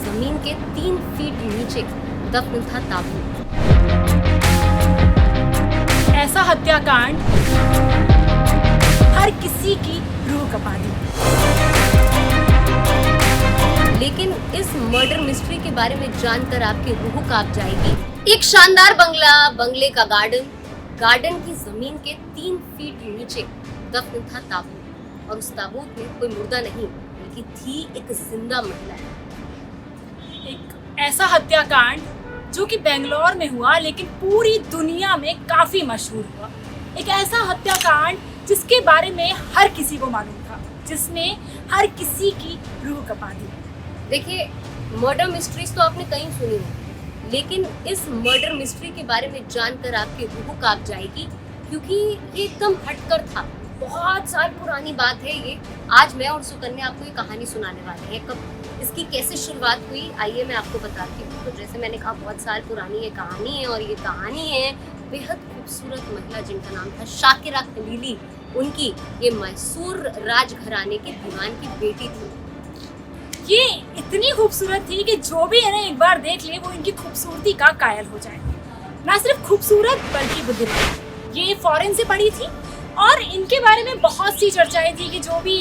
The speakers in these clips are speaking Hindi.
जमीन के 3 फीट नीचे दफन था ताबूत। ऐसा हत्याकांड हर किसी की रूह कपा दी। लेकिन इस मर्डर मिस्ट्री के बारे में जानकर आपकी रूह कांप जाएगी। एक शानदार बंगले का गार्डन की जमीन के 3 फीट नीचे दफन था ताबूत, और उस ताबूत में कोई मुर्दा नहीं बल्कि थी एक जिंदा महिला। एक ऐसा हत्याकांड जो कि बेंगलोर में हुआ लेकिन पूरी दुनिया में काफी मशहूर हुआ। एक ऐसा हत्याकांड जिसके बारे में हर किसी को मालूम था, जिसने हर किसी की रूह कपा दी। देखिए, मर्डर मिस्ट्रीज तो आपने कहीं सुनी होगी, लेकिन इस मर्डर मिस्ट्री के बारे में जानकर आपकी रूह कांप जाएगी, क्योंकि ये एकदम हटकर था। बहुत साल पुरानी बात है ये। आज मैं और सुकन्या आपको ये कहानी सुनाने वाले हैं। कब इसकी कैसे शुरुआत हुई, आइए मैं आपको बताती हूँ। तो जैसे मैंने कहा, बहुत साल पुरानी ये कहानी है, और ये कहानी है बेहद खूबसूरत महिला जिनका नाम था शाकिरा खलीली। उनकी ये मैसूर राजघराने के दीवान की बेटी थी। ये इतनी खूबसूरत थी कि जो भी इन्हें एक बार देख ले वो इनकी खूबसूरती का कायल हो जाए। ना सिर्फ खूबसूरत बल्कि बुद्धिमान। ये फॉरेन से पढ़ी थी और इनके बारे में बहुत सी चर्चाएं थी कि जो भी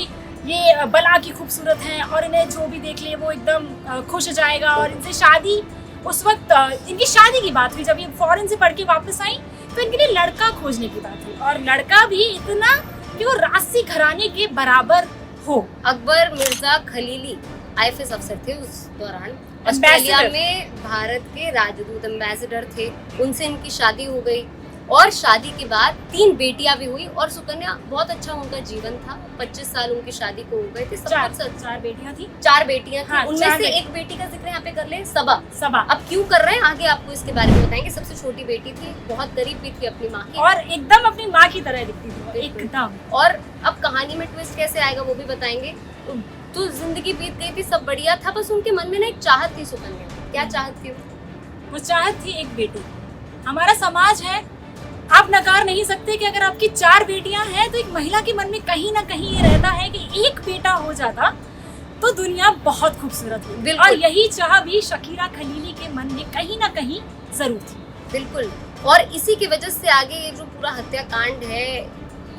ये बला की खूबसूरत हैं और इन्हें जो भी देख ले वो एकदम खुश हो जाएगा। और इनसे शादी, उस वक्त इनकी शादी की बात हुई जब ये फॉरेन से पढ़ के वापस आई, तो इनके लिए लड़का खोजने की बात हुई, और लड़का भी इतना कि वो राजसी घराने के बराबर हो। अकबर मिर्जा खलीली आईएफएस अफसर थे उस दौरान। ऑस्ट्रेलिया में भारत के राजदूत एम्बेसडर थे। उनसे इनकी शादी हो गई, और शादी के बाद 3 बेटियां भी हुई। और सुकन्या, बहुत अच्छा उनका जीवन था। 25 साल उनकी शादी को हो गए थे। 4 बेटियां थी। 4 बेटियां थी। हाँ, उनमें से एक बेटी का जिक्र यहाँ पे कर ले, सबा। अब क्यों कर रहे हैं, आगे आपको इसके बारे में बताएंगे। सबसे छोटी बेटी थी, बहुत करीब भी थी अपनी माँ की, और एकदम अपनी माँ की तरह दिखती थी एकदम। और अब कहानी में ट्विस्ट कैसे आएगा वो भी बताएंगे। तो जिंदगी बीत गई थी, सब बढ़िया था, बस उनके मन में ना एक चाहत थी। सुकन्या, क्या चाहत थी? वो चाहत थी एक बेटी। हमारा समाज है, आप नकार नहीं सकते कि अगर आपकी 4 बेटियां हैं तो एक महिला के मन में कहीं ना कहीं ये रहता है कि एक बेटा हो जाता तो दुनिया बहुत खूबसूरत हुई। और यही चाह भी शाकिरा खलीली के मन में कहीं ना कहीं जरूर थी। बिल्कुल। और इसी की वजह से आगे ये जो पूरा हत्याकांड है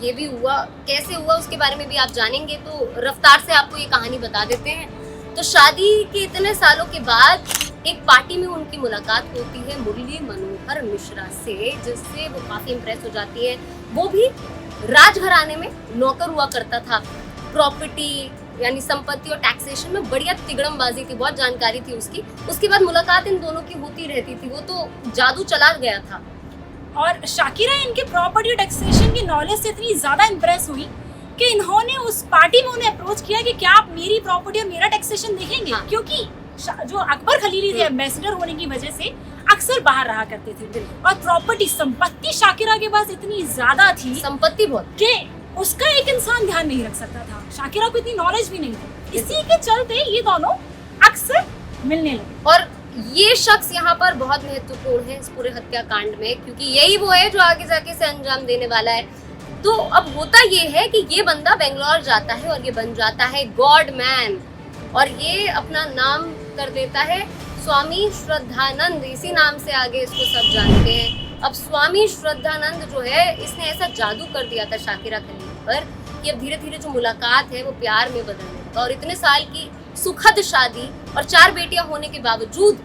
ये भी हुआ। कैसे हुआ उसके बारे में भी आप जानेंगे, तो रफ्तार से आपको ये कहानी बता देते हैं। तो शादी के इतने सालों के बाद एक पार्टी में उनकी मुलाकात होती है मुरली मनोहर मिश्रा से, जिससे वो काफी इम्प्रेस हो जाती है। वो भी राजघराने में नौकर हुआ करता था। प्रॉपर्टी यानी संपत्ति और टैक्सेशन में बढ़िया तिगड़मबाजी थी, बहुत जानकारी थी उसकी। उसके बाद मुलाकात इन दोनों की होती रहती थी। वो तो जादू चला गया था। और शाकिरा इनके प्रॉपर्टी और टैक्सेशन की नॉलेज से इतनी ज्यादा इम्प्रेस हुई कि इन्होंने उस पार्टी में उन्हें अप्रोच किया कि क्या आप मेरी प्रॉपर्टी और मेरा टैक्सेशन देखेंगे। हाँ। क्योंकि जो अकबर खलीली थे एम्बेसडर होने की वजह से अक्सर बाहर रहा करते थे, और प्रॉपर्टी संपत्ति शाकिरा के पास इतनी ज्यादा थी, संपत्ति बहुत, कि उसका एक इंसान ध्यान नहीं रख सकता था। शाकिरा को इतनी नॉलेज भी नहीं थी। इसी के चलते ये दोनों अक्सर मिलने लगे। और ये शख्स यहाँ पर बहुत महत्वपूर्ण है इस पूरे हत्याकांड में, क्योंकि यही वो है जो आगे जाके से अंजाम देने वाला है। तो अब होता ये है कि ये बंदा बेंगलोर जाता है और ये बन जाता है गॉड मैन, और ये अपना नाम कर देता है स्वामी श्रद्धानंद। इसी नाम से आगे इसको सब जानते हैं। अब स्वामी श्रद्धानंद जो है, इसने ऐसा जादू कर दिया था शाकिरा खलीली पर कि अब धीरे धीरे जो मुलाकात है वो प्यार में बदलने लगा। और इतने साल की सुखद शादी और 4 बेटियां होने के बावजूद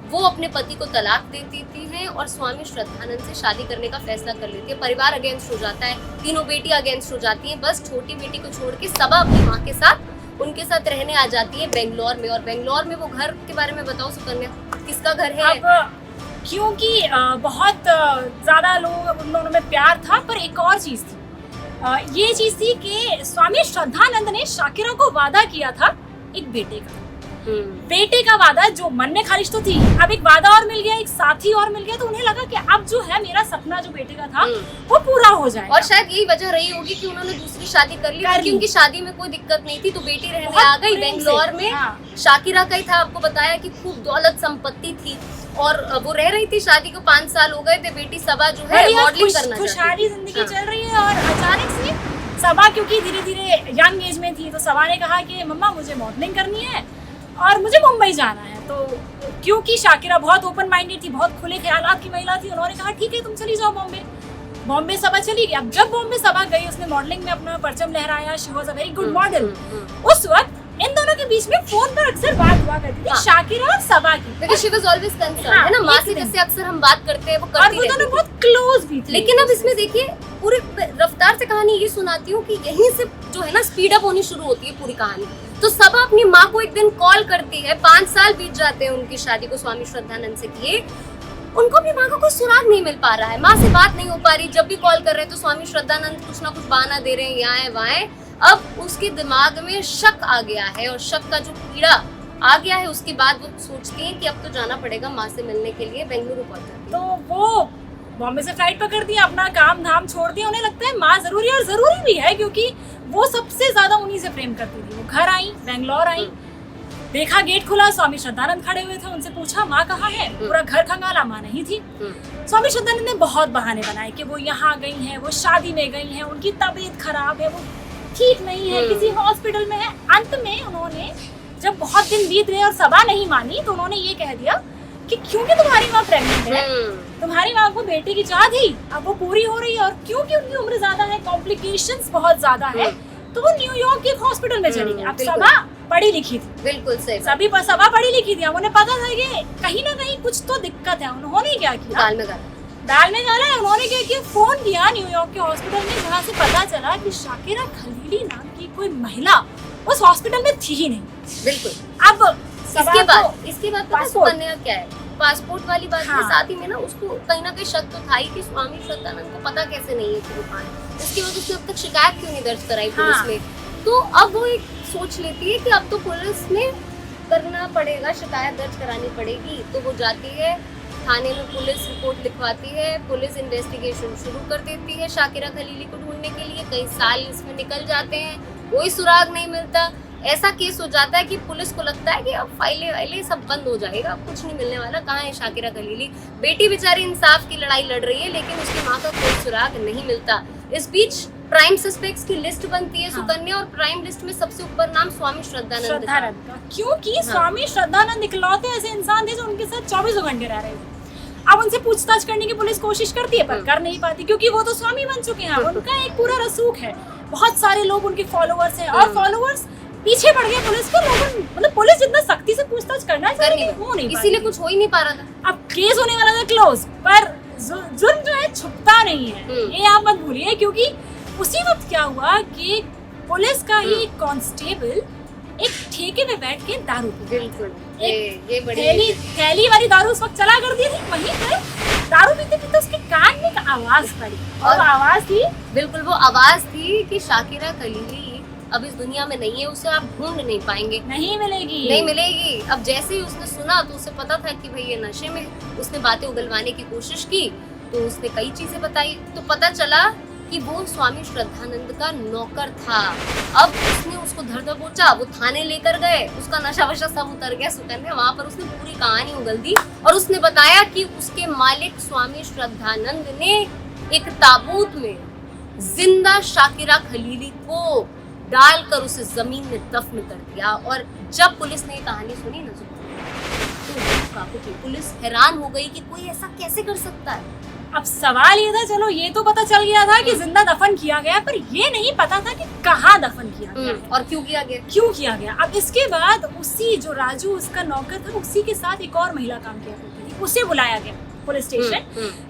वो अपने पति को तलाक दे देती हैं और स्वामी श्रद्धानंद से शादी करने का फैसला कर लेती है। परिवार अगेंस्ट हो जाता है, तीनों बेटियां अगेंस्ट हो जाती हैं। बस छोटी बेटी को छोड़ के सबा अपनी माँ के साथ उनके साथ रहने आ जाती है बेंगलोर में। और बेंगलोर में वो घर के बारे में बताओ सुकन्या, किसका घर है? अब क्योंकि बहुत ज्यादा लोग उन दोनों में प्यार था, पर एक और चीज थी। ये चीज थी कि स्वामी श्रद्धानंद ने शाकिरा को वादा किया था एक बेटे का। बेटे का वादा, जो मन में ख्वाहिश तो थी, अब एक वादा और मिल गया, एक साथी और मिल गया, तो उन्हें लगा कि अब जो है मेरा सपना जो बेटे का था वो पूरा हो जाए। और शायद यही वजह रही होगी कि उन्होंने दूसरी शादी कर ली, क्योंकि उनकी शादी में कोई दिक्कत नहीं थी, तो बेटी रहने आ गई बेंगलोर में। हाँ। शाकिरा का ही था, आपको बताया कि खूब दौलत संपत्ति थी, और वो रह रही थी। शादी को 5 साल हो गए थे। बेटी सबा जो है मॉडलिंग करना, खुशहाली जिंदगी चल रही है। और अचानक से सबा, क्योंकि धीरे धीरे यंग एज में थी, तो सबा ने कहा कि मम्मा मुझे मॉडलिंग करनी है, और मुझे मुंबई जाना है। तो क्योंकि शाकिरा बहुत ओपन माइंडेड थी, बहुत खुले ख्यालात की महिला थी, उन्होंने कहा ठीक है तुम चली जाओ बॉम्बे। बॉम्बे सभा चली गई। अब जब बॉम्बे सभा गई, उसने मॉडलिंग में अपना परचम लहराया, she was a very good model. उस वक्त इन दोनों के बीच में फोन पर अक्सर बात हुआ करती थी शाकिरा और सबा की, because she was always concern, है ना, माँ से जैसे अक्सर हम बात करते हैं वो करती रहती और वो दोनों बहुत क्लोज भी थे। लेकिन अब इसमें देखिए पूरी रफ्तार से कहानी ये सुनाती हूँ कि यहीं से जो है ना स्पीड अप होनी शुरू होती है पूरी कहानी। तो सबा अपनी माँ को एक दिन कॉल करती है, 5 साल बीत जाते हैं उनकी शादी को स्वामी श्रद्धानंद से किए, उनको भी माँ का कोई सुराग नहीं मिल पा रहा है, माँ से बात नहीं हो पा रही। जब भी कॉल कर रहे हैं तो स्वामी श्रद्धानंद कुछ ना कुछ बहाना दे रहे हैं, यहाँ है वहाँ है। अब उसके दिमाग में शक आ गया है और शक का जो कीड़ा आ गया है, उसके बाद वो सोचती है कि अब तो जाना पड़ेगा माँ से मिलने के लिए बेंगलुरु पहुंचती। तो वो बॉम्बे से फ्लाइट पकड़ दिया, अपना काम धाम छोड़ दिया। उन्हें लगता है माँ जरूरी है, और जरूरी भी है क्योंकि वो सबसे ज्यादा उन्हीं से प्रेम करती थी। वो घर आई, बेंगलोर आई, देखा गेट खुला, स्वामी श्रद्धानंद खड़े हुए थे, उनसे पूछा माँ कहाँ है। पूरा घर खंगाला, माँ नहीं थी। स्वामी श्रद्धानंद ने बहुत बहाने बनाए कि वो यहाँ गई हैं, वो शादी में गई हैं, उनकी तबीयत खराब है, वो ठीक नहीं है, किसी हॉस्पिटल में है। अंत में उन्होंने जब बहुत दिन बीत गए और सबा नहीं मानी तो उन्होंने ये कह दिया कि क्योंकि तुम्हारी माँ प्रेग्नेंट है, तुम्हारी माँ को बेटे की चाह थी, अब वो पूरी हो रही है, और क्योंकि उनकी उम्र ज्यादा है, कॉम्प्लिकेशंस बहुत ज्यादा है, तो वो न्यूयॉर्क के हॉस्पिटल में चली गई। अब सबा पढ़ी लिखी थी, बिल्कुल सही, सभी सबा पढ़ी लिखी थी, उन्हें पता था कि कहीं ना कहीं कुछ तो दिक्कत है। उन्होंने क्या किया, दाल में डाला है। उन्होंने क्या किया, फोन किया न्यूयॉर्क के हॉस्पिटल में, जहाँ से पता चला कि शाकिरा खलीली नाम की कोई महिला उस हॉस्पिटल में थी ही नहीं। बिल्कुल। अब इसके बाद पासपोर्ट क्या है, पासपोर्ट वाली बात के साथ ही में ना उसको कहीं ना कहीं शक तो था ही कि स्वामी श्रद्धानंद को पता कैसे नहीं है कि वो कहाँ है। उसके बाद उसने अब तक शिकायत क्यों नहीं दर्ज कराई पुलिस में। तो अब वो एक सोच लेती है कि अब तो पुलिस में करना पड़ेगा, शिकायत दर्ज करानी पड़ेगी। तो वो जाती है थाने में, पुलिस रिपोर्ट लिखवाती है, पुलिस इन्वेस्टिगेशन शुरू कर देती है शाकिरा खलीली को ढूंढने के लिए। कई साल इसमें निकल जाते हैं, कोई सुराग नहीं मिलता। ऐसा केस हो जाता है कि पुलिस को लगता है कि अब फाइलें सब बंद हो जाएगा, अब कुछ नहीं मिलने वाला। कहाँ है शाकिरा खलीली? बेटी बेचारी इंसाफ की लड़ाई लड़ रही है, लेकिन उसकी माँ का कोई सुराग नहीं मिलता। इस बीच प्राइम सस्पेक्ट्स की लिस्ट बनती है सुकन्या, और प्राइम लिस्ट में सबसे ऊपर नाम स्वामी श्रद्धानंद का, क्योंकि स्वामी श्रद्धानंद इकलौते ऐसे इंसान थे जो उनके साथ 24 घंटे रह रहे थे। अब उनसे पूछताछ करने की पुलिस कोशिश करती है पर कर नहीं पाती, क्योंकि वो तो स्वामी बन चुके हैं। उनका एक पूरा रसूख है, बहुत सारे लोग उनके फॉलोअर्स हैं, और फॉलोअर्स पीछे पड़ गए पुलिस के। लोगों मतलब पुलिस जितना सख्ती से पूछताछ करना चाहिए हो नहीं, इसीलिए कुछ हो ही नहीं पा रहा था। अब केस होने वाला था क्लोज, पर जुर्म जो है छुपता नहीं है, ये आप मत भूलिए। क्योंकि उसी वक्त क्या हुआ कि पुलिस का ही एक कांस्टेबल एक ठेके में बैठ के दारू पी, बिल्कुल ये थैली वाली दारू उस वक्त चला कर दी थी। वहीं पर दारू पीते पीते उसके कान में एक आवाज पड़ी, और आवाज थी, बिल्कुल वो आवाज थी कि शाकिरा खलीली अब इस दुनिया में नहीं है, उसे आप ढूंढ नहीं पाएंगे, नहीं मिलेगी। अब जैसे ही उसने सुना तो उसे पता था कि भाई ये नशे में। उसने बातें उगलवाने की कोशिश की तो उसने कई चीजें बताई, तो पता चला कि वो स्वामी श्रद्धानंद का नौकर था। अब उसने उसको धर दबोचा, वो थाने लेकर गए, उसका नशा वशा सब उतर गया सुकन्या। वहां पर उसने पूरी कहानी उगल दी और उसने बताया कि उसके मालिक स्वामी श्रद्धानंद ने एक ताबूत में जिंदा शाकिरा खलीली को डालकर उसे जमीन में दफन कर दिया। और जब पुलिस ने ये कहानी सुनी ना तो पुलिस हैरान हो गई कि कोई ऐसा कैसे कर सकता है। अब सवाल ये था, चलो ये तो पता चल गया था कि जिंदा दफन किया गया, पर ये नहीं पता था कि कहाँ दफन किया गया और क्यों किया गया। अब इसके बाद उसी जो राजू उसका नौकर था, उसी के साथ एक और महिला काम किया करती थी, उसे बुलाया गया पुलिस स्टेशन।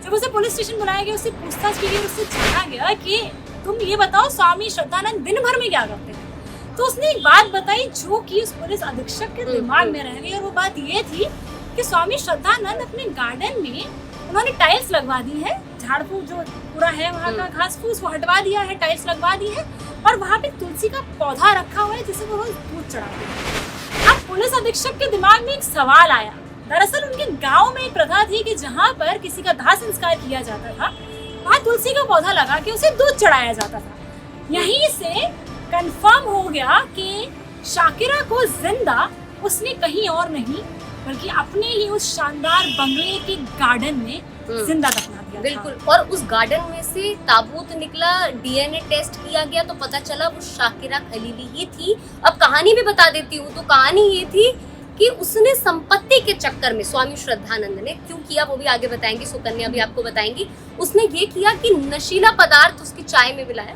जब उसे पुलिस स्टेशन बुलाया गया, उससे पूछताछ की गई, उससे जाना गया कि तुम ये बताओ स्वामी श्रद्धानंद दिन भर में क्या करते हैं। तो उसने एक बात बताई जो कि उस पुलिस अधीक्षक के दिमाग में रह गई, और वो बात ये थी कि स्वामी श्रद्धानंद अपने गार्डन में उन्होंने टाइल्स लगवा दी है, झाड़ फूक जो पूरा है वहाँ का घास फूस वो हटवा दिया है, टाइल्स लगवा दी है, और वहाँ पे तुलसी का पौधा रखा हुआ है जिसे वो रोज दूध चढ़ाते हैं। अब पुलिस अधीक्षक के दिमाग में एक सवाल आया। दरअसल उनके गांव में एक प्रथा थी कि जहाँ पर किसी का दाह संस्कार किया जाता था, वहाँ तुलसी का पौधा लगा के उसे दूध चढ़ाया जाता था। यहीं से कंफर्म हो गया कि शाकिरा को जिंदा उसने कहीं और नहीं बल्कि अपने ही उस शानदार बंगले के गार्डन में जिंदा दफना दिया। बिल्कुल। और उस गार्डन में से ताबूत निकला, डीएनए टेस्ट किया गया तो पता चला वो शाकिरा खलीली ही थी। अब कहानी भी बता देती हूँ। तो कहानी ये थी कि उसने संपत्ति के चक्कर में, स्वामी श्रद्धानंद ने क्यों किया वो भी आगे बताएंगी, सुकन्या भी आपको बताएंगी। उसने ये किया कि नशीला पदार्थ उसकी चाय में मिलाया,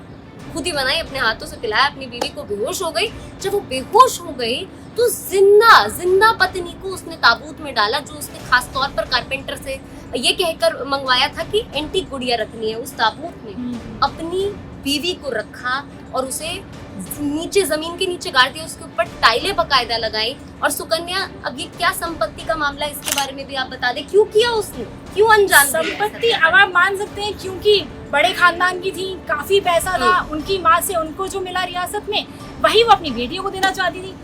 खुद ही बनाई, अपने हाथों से पिलाया, अपनी बीवी को बेहोश हो गई। जब वो बेहोश हो गई तो जिंदा पत्नी को उसने ताबूत में डाला, जो उसने खास तौर पर कारपेंटर से ये कहकर मंगवाया था कि एंटीक गुड़िया रखनी है। उस ताबूत में अपनी बीवी को रखा और उसे नीचे, जमीन के नीचे गाड़ दिया, उसके ऊपर टाइलें बकायदा लगाई। और सुकन्या, अब ये क्या संपत्ति का मामला है, इसके बारे में भी आप बता दें, क्यों किया उसने, क्यों अंजाम दिया? संपत्ति अब आप मान सकते हैं क्योंकि बड़े खानदान की थी, काफी पैसा था, उनकी माँ से उनको जो मिला रियासत में वही वो अपनी बेटियों को देना चाहती थी।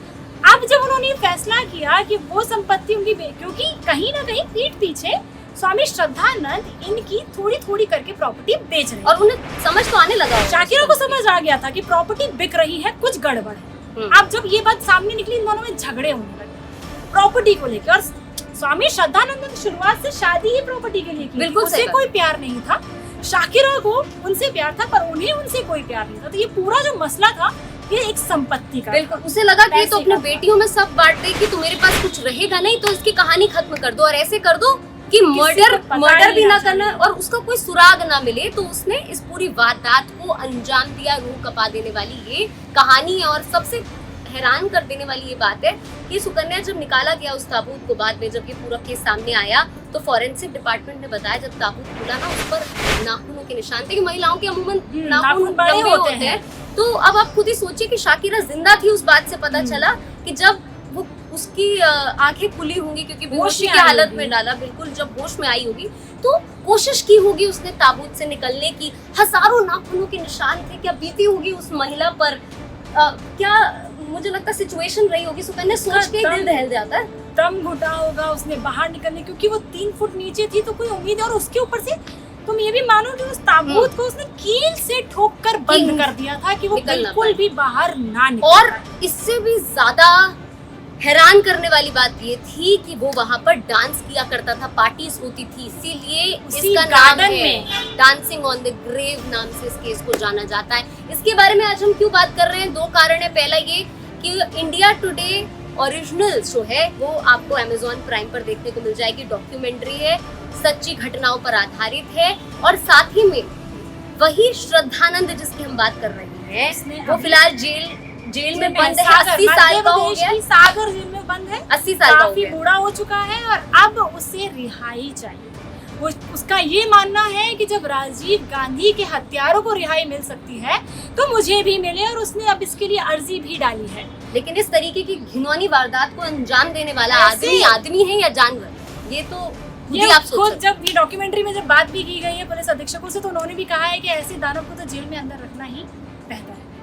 अब जब उन्होंने फैसला किया कि वो संपत्ति उनकी, क्योंकि कहीं ना कहीं पीठ पीछे स्वामी श्रद्धानंद इनकी थोड़ी थोड़ी करके प्रॉपर्टी बेच रहे हैं और उन्हें समझ तो आने लगा, शाकिरा को समझ आ गया था कि प्रॉपर्टी बिक रही है, कुछ गड़बड़ है। अब जब ये बात सामने निकली, इन दोनों में झगड़े होने लगे प्रॉपर्टी को लेकर। और स्वामी श्रद्धानंद ने शुरुआत से शादी ही प्रॉपर्टी के लिए की, बिल्कुल उसे कोई प्यार नहीं था। शाकिरा को उनसे प्यार था पर उन्हें उनसे कोई प्यार नहीं था। तो ये पूरा जो मसला था ये एक संपत्ति का, बिल्कुल उसे लगा कि तो अपने बेटियों में सब बांट दे कि तो मेरे पास कुछ रहेगा नहीं, तो इसकी कहानी खत्म कर दो और ऐसे कर दो कि मर्डर भी ना करना और उसका कोई सुराग ना मिले। तो उसने इस पूरी वारदात को अंजाम दिया। रूह कपा देने वाली ये कहानी है और सबसे हैरान कर देने वाली ये बात है कि सुकन्या जब निकाला गया उस ताबूत को, बाद में जब ये पूरा केस सामने आया तो फॉरेंसिक डिपार्टमेंट ने बताया जब ताबूत खुला ना, उस पर नाखूनों के निशान थे कि महिलाओं के अमूमन नाखून बड़े होते हैं। तो अब आप खुद ही सोचिए कि शाकिरा जिंदा थी, उस बात से पता चला कि जब वो उसकी आंखें खुली होंगी क्योंकि बेहोशी की हालत में डाला, बिल्कुल जब होश में आई होगी तो कोशिश की होगी उसने ताबूत से निकलने की। हजारों नाखूनों के निशान थे, क्या बीती होगी उस महिला पर, क्या मुझे लगता है सिचुएशन रही होगी। सुकन्या सोच के दिल दहल जाता है। दम घुटा होगा उसने बाहर निकलने, क्योंकि वो 3 फुट नीचे थी तो कोई उम्मीद है। और उसके ऊपर से तुम ये भी मानो कि उस ताबूत को उसने कील से ठोक कर बंद कर दिया था कि वो बिल्कुल भी बाहर ना निकले। और इससे भी ज्यादा हैरान करने वाली बात ये थी कि वो वहाँ पर डांस किया करता था, पार्टीज होती थी, इसीलिए इसका नाम है डांसिंग ऑन द ग्रेव नाम से इस केस को जाना जाता है। इसके बारे में आज हम क्यों बात कर रहे हैं, 2 कारण है। पहला ये कि इंडिया टुडे ओरिजिनल शो है, वो आपको अमेज़न प्राइम पर देखने को मिल जाएगी। डॉक्यूमेंट्री है, सच्ची घटनाओं पर आधारित है और साथ ही में वही श्रद्धानंद जिसकी हम बात कर रहे हैं वो फिलहाल जेल में बंद है, 80 साल का हो गया। सागर जेल में बंद है, 80 साल का हो काफी बूढ़ा हो चुका है और अब उसे रिहाई चाहिए। उसका ये मानना है कि जब राजीव गांधी के हत्यारों को रिहाई मिल सकती है तो मुझे भी मिले, और उसने अब इसके लिए अर्जी भी डाली है। लेकिन इस तरीके की घिनौनी वारदात को अंजाम देने वाला आदमी है या जानवर, ये तो ये आप खुद जब ये डॉक्यूमेंट्री में जब बात भी की गई है पुलिस अधीक्षकों से, तो उन्होंने भी कहा है कि ऐसे दानव को तो जेल में अंदर रखना ही बेहतर है।